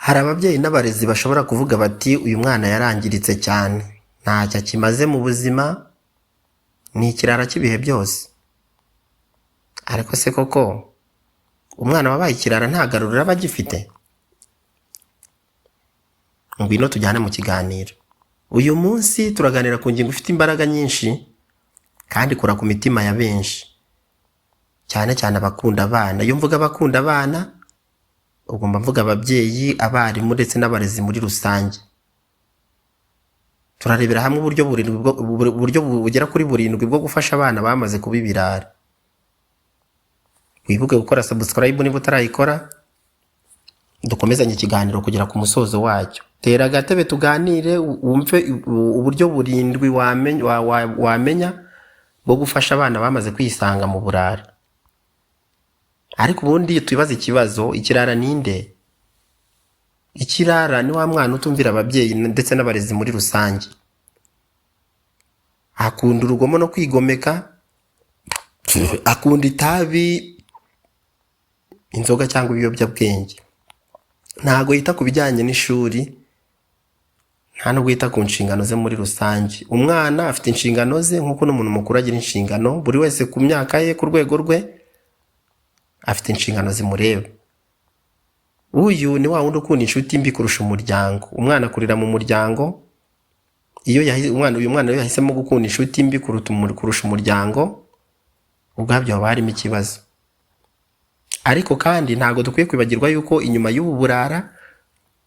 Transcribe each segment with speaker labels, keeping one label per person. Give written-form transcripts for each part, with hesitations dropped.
Speaker 1: Hari ababyeyi n'abarezi bashobora kuvuga bati uyu mwana yarangiritse cyane, ntacyo akimaze mu buzima, ni ikirara cy'ibihe byose. Ariko se koko umwana wabaye ikirara nta garuriro aba agifite? Ngwino tujyane mu kiganiro. Uyu munsi turaganira ku ngingo ifite imbaraga nyinshi kandi ikora ku mitima ya benshi, cyane cyane abakunda abana. Iyo mvuga abakunda abana, ugomba mvuga ababyeyi, abarimu ndetse n'abarezi muri rusange. Turarebera hamwe uburyo bugera kuri burindwi bwo gufasha abana bamaze kuba ibirara. Wibuke gukora subscribe niba utarayikora, dukomezanye ikiganiro kugera ku musozo wacyo. Tera agatebe tuganire wumve uburyo burindwi wamenya bwo gufasha abana bamaze kwisanga mu burara. Ariko ubundi tubibaze ikibazo, ikirara ninde? Ikirara ni wa mwana utumvira ababyeyi ndetse n'abarezi muri rusange. Akunda urugomo no kwigomeka, akunda itabi, inzoga cyangwa ibiyobyabwenge. Ntago yita ku bijyanye n'ishuri, nta nubwo yita ku nshingano ze muri rusange. Umwana afite inshingano ze nk'uko n'umuntu mukuru agira inshingano. Buri wese ku myaka ye, ku rwego rwe, afite inshingano zimureba. Uyu ni wa wundi ukunda inshuti mbi kurusha umuryango. Umwana akurira mu muryango. Uyu mwana iyo yahisemo gukunda inshuti mbi kurusha umuryango, ubwabyo haba harimo ikibazo. Ariko kandi ntago dukwiye kwibagirwa yuko inyuma y'ubu burara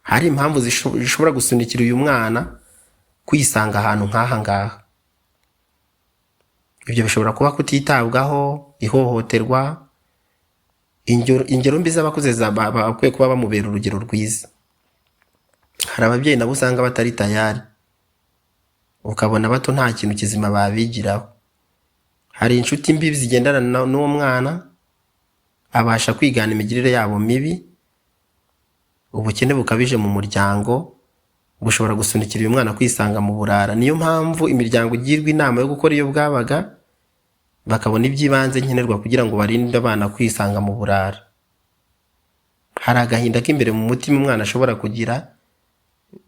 Speaker 1: hari impamvu zishobora gusunikira uyu mwana kwisanga ahantu nk'aha ngaha. Ibyo bishobora kuba kutitabwaho, ihohoterwa, ingero mbi z'abakuze bakwiye kuba bamubera urugero rwiza. Hari ababyeyi nabo usanga batari tayari, ukabona bato nta kintu kizima babigiraho. Hari inshuti mbi zigendana n'uwo mwana, abasha kwigana imigirire yabo mibi. Ubukene bukabije mu muryango bushobora gusunikira uyu mwana kwisanga mu burara. Niyo mpamvu imiryango igirwa inama yo gukora iyo bwabaga, bakabona iby'ibanze nkenerwa kugira ngo barinde abana kwisanga mu burara. Hari agahinda k'imbere mu mutima umwana ashobora kugira,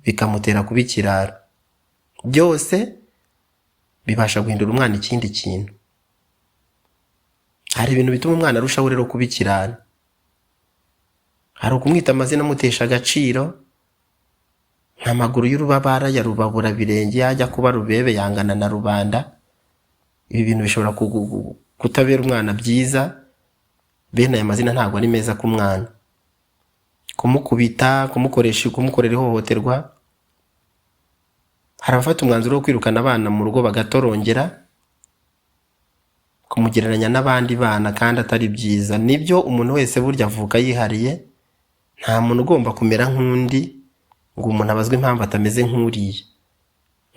Speaker 1: bikamutera kuba ikirara. Byose bibasha guhindura umwana ikindi kintu. Hari ibintu bituma umwana arushaho rero kuba ikirara. Hari ukumwita amazina amutesha agaciro, nk'amaguru y'urubabara ya rubabura birenge, yajya kuba rubebe yangana na rubanda. Ibi bintu bishobora kutabera umwana byiza. Bene aya mazina ntabwo ari meza ku mwana. Kumukubita, kumukorera ihohoterwa. Hari abafata umwanzuro wo kwirukana abana mu rugo bagatorongera, kumugereranya n'abandi bana kandi atari byiza. Nibyo umuntu wese burya avuka yihariye, nta muntu ugomba kumera nk'undi ngo umuntu abazwe impamvu atameze nk'uriya,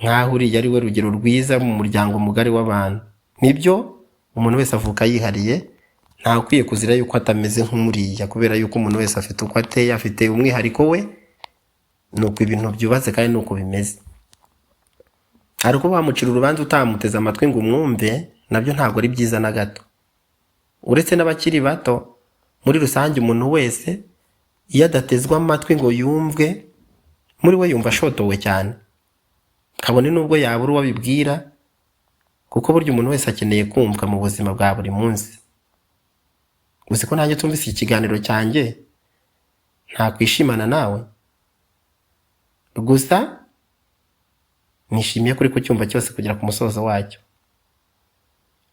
Speaker 1: nk'aho uriya ari we rugero rwiza mu muryango mugari w'abantu. Nibyo umuntu wese avuka yihariye, nta ukwiye kuzira yuko atameze nk'uriya, kubera yuko umuntu wese afite uko ateye, afite umwihariko we. Nuko ibintu byubatse kandi nuko bimeze. Ariko bamucira urubanza utamuteze amatwi ngo umwumve, nabyo ntabwo ari byiza na gato. Uretse n'abakiri bato, muri rusange umuntu wese iyo adatezwa amatwi ngo yumvwe, muri we yumva ashotowe cyane, kabone nubwo yabura uwo abibwira, kuko burya umuntu wese akeneye kumvwa mu buzima bwa buri munsi. Uzi ko nanjye tumvise ikiganiro cyanjye ntakwishimana nawe? Gusa nishimiye kuri ku cyumba cyose kugera ku musozo wacyo.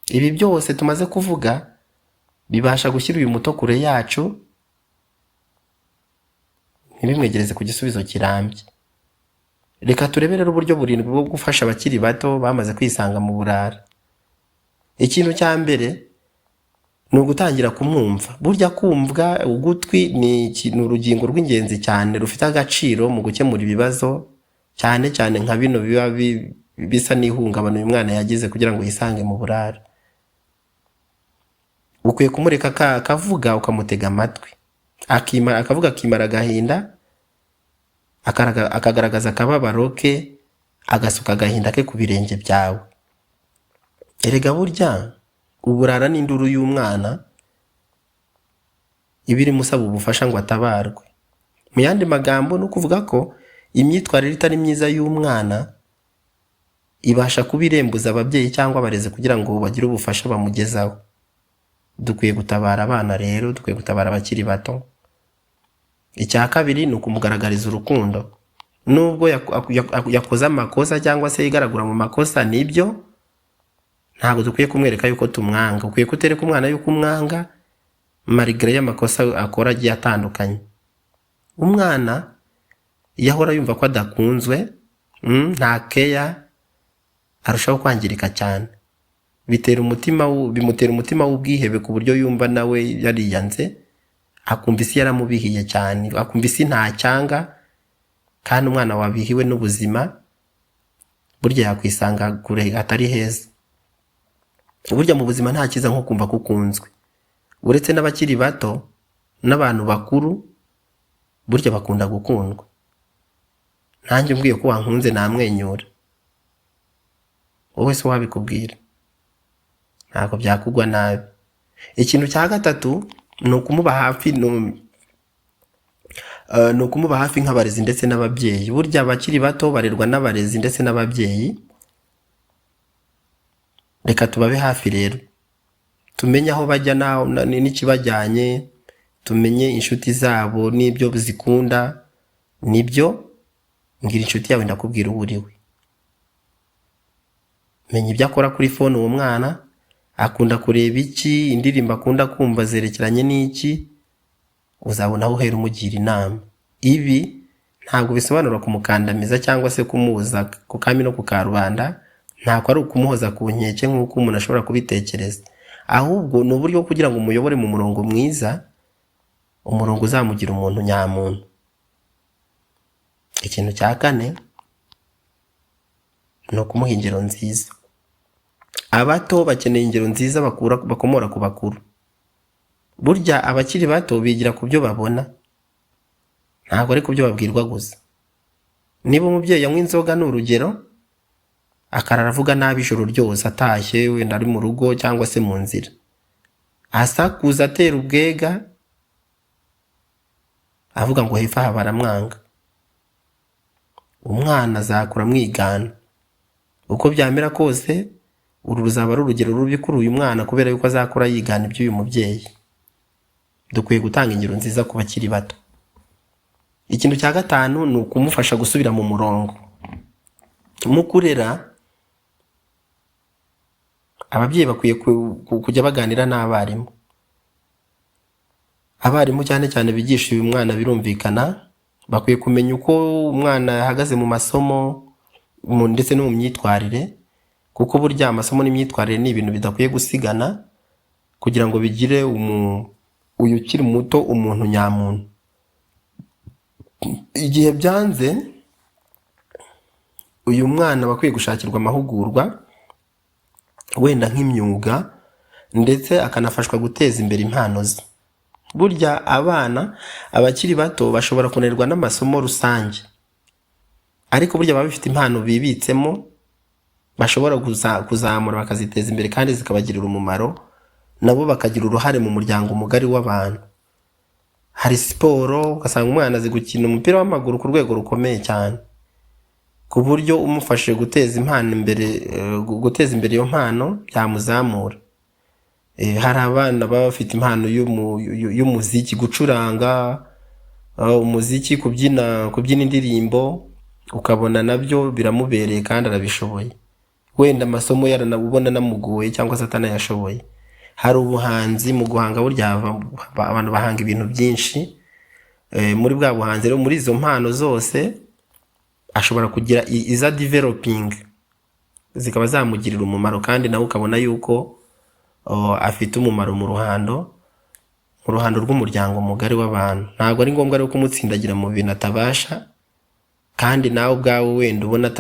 Speaker 1: Ibi byose tumaze kuvuga bibasha gushyira uyu muto kure yacu, ntibimwegereze ku gisubizo kirambye. Reka turebe rero uburyo burindwi bwo gufasha abakiri bato bamaze kwisanga mu burara. Ikintu cya mbere ni ugutangira kumwumva. Burya kumvwa, ugutwi ni urugingo rw'ingenzi cyane rufite agaciro mu gukemura ibibazo, cyane cyane nka bino biba bisa n'ihungabana uyu mwana yagize kugira ngo yisange mu burara. Ukwiye kumureka akavuga, ukamutega amatwi, akavuga akimara agahinda, akagaragaza akababaro ke, agasuka agahinda ke ku birenge byawe. Erega burya uburara n'induru y'umwana ibiri musaba ubufasha ngo atabarwe. Mu yandi magambo ni ukuvuga ko imyitwarire itari myiza y'umwana ibasha kuba irembuza ababyeyi cyangwa abarezi kugira ngo bagire ubufasha bamugezaho. Dukwiye gutabara abana rero, dukwiye gutabara abakiri bato. Icya kabiri ni ukumugaragariza urukundo. Nubwo yakoze amakosa cyangwa se yigaragura mu makosa, nibyo ntabwo dukwiye kumwereka yuko tumwanga. Ukwiye kutereka umwana yuko umwanga malgré y'amakosa akora agiye atandukanye. Umwana yahora yumva ko adakunzwe, nta keya, arushaho kwangirika cyane. Bimutera umutima w'ubwihebe ku buryo yumva nawe yariyanze, akumva isi yaramubihiye cyane, akumva isi nta cyanga, kandi umwana wabihiwe n'ubuzima burya yakwisanga kure atari heza. Burya mu buzima nta cyiza nko kumva ko ukunzwe. Uretse n'abakiri bato n'abantu bakuru burya bakunda gukundwa. Nanjye umbwiye ko wankunze namwenyura. Wowe se wabikubwira? Ntabwo byakugwa nabi. Ikintu cya gatatu ni ukumuba hafi, ni ukumuba hafi nk'abarezi ndetse n'ababyeyi. Burya abakiri bato barerwa n'abarezi ndetse n'ababyeyi. Reka tubabe hafi rero, tumenye aho bajya n'ikibajyanye, tumenye inshuti zabo n'ibyo zikunda. Nibyo, mbwira inshuti yawe ndakubwira uwo uriwe. Menya ibyo akora kuri phone uwo mwana, akunda kureba iki, indirimbo akunda kumva zerekeranye n'iki, uzabona aho uhera umugira inama. Ibi ntabwo bisobanura kumukandamiza cyangwa se kumuza ku kami no ku karubanda, ntabwo ari ukumuhoza ku nkeke nk'uko umuntu ashobora kubitekereza. Ahubwo ni uburyo kugira ngo umuyobore mu murongo mwiza, umurongo uzamugira umuntu nyamuntu. Ikintu cya kane ni ukumuha ingero nziza. Abato bakeneye ingero nziza bakomora ku bakuru. Burya abakiri bato bigira ku byo babona, ntabwo ari ku byo babwirwa gusa. Niba umubyeyi yanywa inzoga, ni urugero, akarara avuga nabi ijoro ryose atashye, wenda ari mu rugo cyangwa se mu nzira, asakuza atera ubwega, avuga ngo hepfo aha baramwanga, umwana azakura mwigana. Uko byamera kose, uru ruzaba ari urugero rubi kuri uyu mwana, kubera yuko azakura yigana iby'uyu mubyeyi. Dukwiye gutanga ingero nziza ku bakiri bato. Ikintu cya gatanu ni ukumufasha gusubira mu murongo. Mu kurera, ababyeyi bakwiye kujya baganira n'abarimu. Abarimu cyane cyane bigisha uyu mwana, birumvikana, bakwiye kumenya uko umwana yahagaze mu masomo ndetse no mu myitwarire, kuko burya amasomo n'imyitwarire ni ibintu bidakwiye gusigana kugira ngo bigire uyu ukiri muto umuntu nyamuntu. Igihe byanze, uyu mwana bakwiye gushakirwa amahugurwa, wenda nk'imyuga, ndetse akanafashwa guteza imbere impano ze. Burya abana, abakiri bato bashobora kunanirwa n'amasomo rusange, ariko burya baba bafite impano bibitsemo, bashobora kuzamura bakaziteza imbere kandi zikabagirira umumaro, nabo bakagira uruhare mu muryango mugari w'abantu. Hari siporo, ugasanga umwana azi gukina umupira w'amaguru ku rwego rukomeye cyane, ku buryo umufashe guteza imbere iyo mpano byamuzamura. Hari abana baba bafite impano y'umuziki, gucuranga umuziki, kubyina indirimbo, ukabona nabyo biramubereye kandi arabishoboye. Wenda amasomo yaranabubona namugoye cyangwa se atanayashoboye. Hari ubuhanzi, mu guhanga burya abantu bahanga ibintu byinshi. Muri bwa buhanzi rero, muri izo mpano zose ashobora kugira iza developing, zikaba zamugirira umumaro, kandi nawe ukabona yuko afite umumaro mu ruhando rw'umuryango mugari w'abantu. Ntabwo ari ngombwa rero kumutsindagira mu bintu atabasha, kandi nawe ubwawe wenda ubona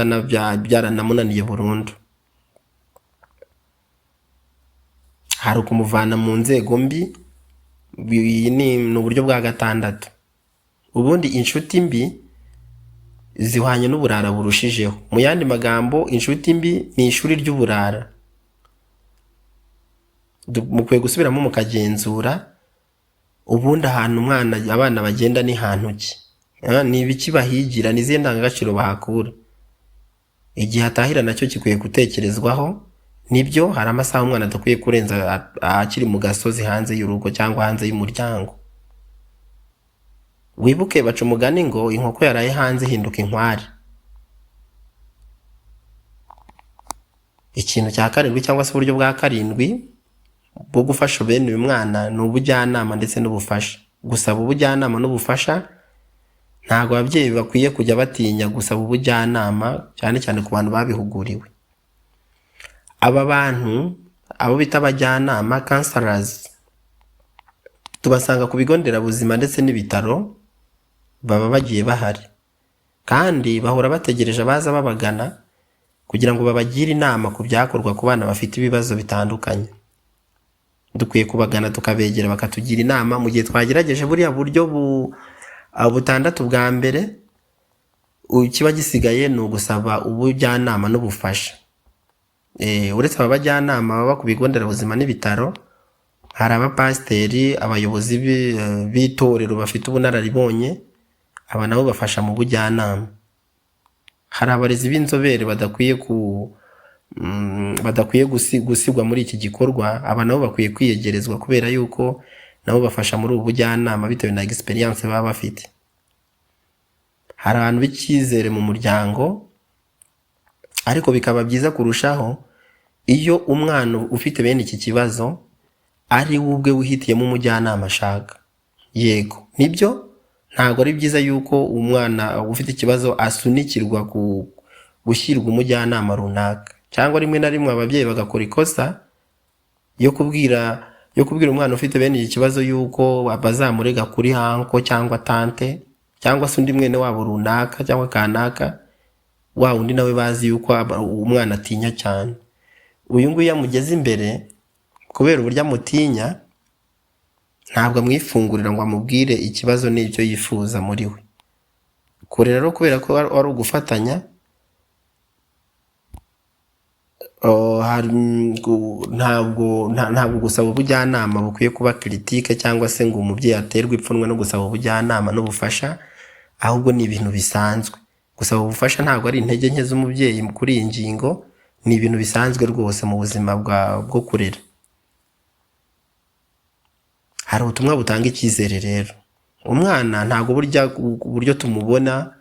Speaker 1: byaranamunaniye burundu. Hari ukumuvana mu nzego mbi, ni uburyo bwa gatandatu. Ubundi inshuti mbi zihwanye n'uburara burushijeho. Mu yandi magambo, inshuti mbi ni ishuri ry'uburara. Mukwiye gusubiramo mukagenzura, ubundi ahantu abana bagenda ni hantu ki. ni ibiki bahigira, ni izihe ndangagaciro bahakura. Igihe atahira nacyo gikwiye gutekerezwaho. Nibyo hari amasaha umwana adakwiye kurenza akiri mu gasozi hanze y'urugo cyangwa hanze y'umuryango. Wibuke baca umugani ngo inkoko yaraye hanze ihinduka inkware. Ikintu cya karindwi cyangwa se uburyo bwa karindwi bwo gufasha bene uyu mwana ni ubujyanama ndetse n'ubufasha. Gusaba ubujyanama n'ubufasha, ntabwo ababyeyi bakwiye kujya batinya gusaba ubujyanama, cyane cyane ku bantu babihuguriwe. Aba bantu abo bita abajyanama counselors tubasanga ku bigo nderabuzima ndetse n'ibitaro, baba bagiye bahari kandi bahora bategereje abaza babagana kugira ngo babagire inama ku byakorwa ku bana bafite ibibazo bitandukanye. Dukwiye kubagana tukabegera bakatugira inama mu gihe twagerageje buriya buryo butandatu bwa mbere. Kiba gisigaye ni ugusaba ubujyanama n'ubufasha. Uretse aba bajyanama baba ku bigo nderabuzima n'ibitaro, hari abapasiteri, abayobozi b'itorero bafite ubunararibonye, aba nabo bafasha mu bujyanama. Hari abarezi b'inzobere badakwiye gusigwa muri iki gikorwa, aba nabo bakwiye kwiyegerezwa kubera yuko nabo bafasha muri ubu bujyanama bitewe na experience baba bafite. Hari abantu b'icyizere mu muryango, ariko bikaba byiza kurushaho iyo umwana ufite bene iki kibazo ari we ubwe wihitiyemo umujyanama ashaka. Yego, nibyo ntabwo ari byiza yuko umwana ufite ikibazo asunikirwa gushyirwa umujyanama runaka, cyangwa rimwe na rimwe ababyeyi bagakora ikosa yo kubwira umwana ufite bene iki kibazo yuko bazamurega kuri hanko cyangwa tante cyangwa se undi mwene wabo runaka cyangwa kanaka, wa undi nawe bazi yuko umwana atinya cyane. Uyu nguyu yamugeze imbere kubera uburyo amutinya, ntabwo amwifungurira ngo amubwire ikibazo n'ibyo yifuza muri we. Kure rero kubera ko ari ugufatanya, ntabwo gusaba ubujyanama bukwiye kuba critique cyangwa se ngo umubyeyi aterwe ipfunwe no gusaba ubujyanama n'ubufasha, ahubwo ni ibintu bisanzwe. Gusaba ubufasha ntabwo ari intege nke z'umubyeyi kuri iyi ngingo, ni ibintu bisanzwe rwose mu buzima bwo kurera. Hari ubutumwa butanga icyizere rero. Umwana ntabwo buryo tumubona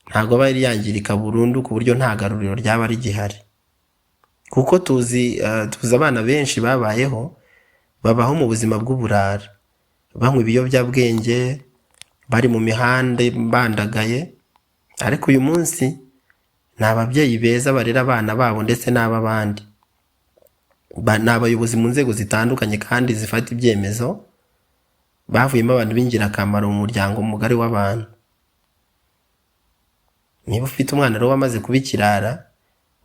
Speaker 1: ntabwo aba yari yangirika burundu ku buryo nta garuriro ryaba rigihari, kuko tuzi abana benshi babayeho babaho mu buzima bw'uburara, banywa ibiyobyabwenge, bari mu mihanda bandagaye. Ariko uyu munsi ni ababyeyi beza barera abana babo ndetse n'ab'abandi. Ni abayobozi mu nzego zitandukanye kandi zifata ibyemezo, bavuyemo abantu b'ingirakamaro mu muryango mugari w'abantu. Niba ufite umwana rero wamaze kuba ikirara,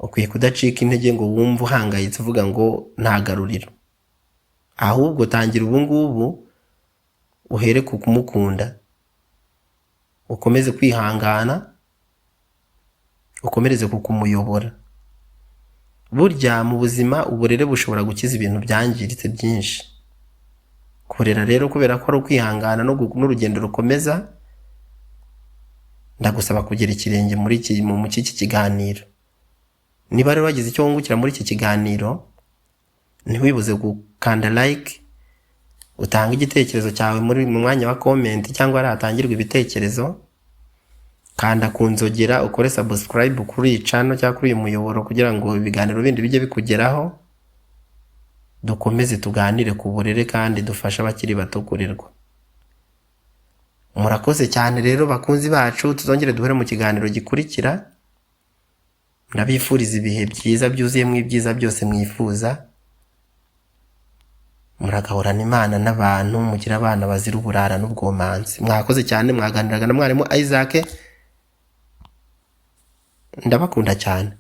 Speaker 1: ukwiye kudacika intege ngo wumve uhangayitse uvuga ngo nta garuriro. Ahubwo tangira ubu ngubu uhere ku kumukunda, ukomeze kwihangana, ukomereze ku kumuyobora. Burya mu buzima uburere bushobora gukiza ibintu byangiritse byinshi. Kurera rero kubera ko ari ukwihangana n'urugendo rukomeza, ndagusaba kugira ikirenge mu iki kiganiro. Niba rero wagize icyo wungukira muri iki kiganiro, ntiwibuze gukanda like, utanga igitekerezo cyawe mu mwanya wa comment cyangwa ari hatangirwa ibitekerezo. Kanda ku nzogera, ukore subscribe kuri iyi channel cyangwa kuri uyu muyoboro kugira ngo ibiganiro bindi bijye bikugeraho. Dukomeze tuganire ku burere kandi dufasha abakiri bato kurerwa. Murakoze cyane rero bakunzi bacu, tuzongere duhure mu kiganiro gikurikira. Ndabifuriza ibihe byiza byuzuyemo ibyiza byose mwifuza. Muragahorana Imana n'abantu, mugira abana bazira uburara n'ubwomanzi. Mwakoze cyane, mwaganiraga na mwarimu Isaac. Ndabakunda cyane.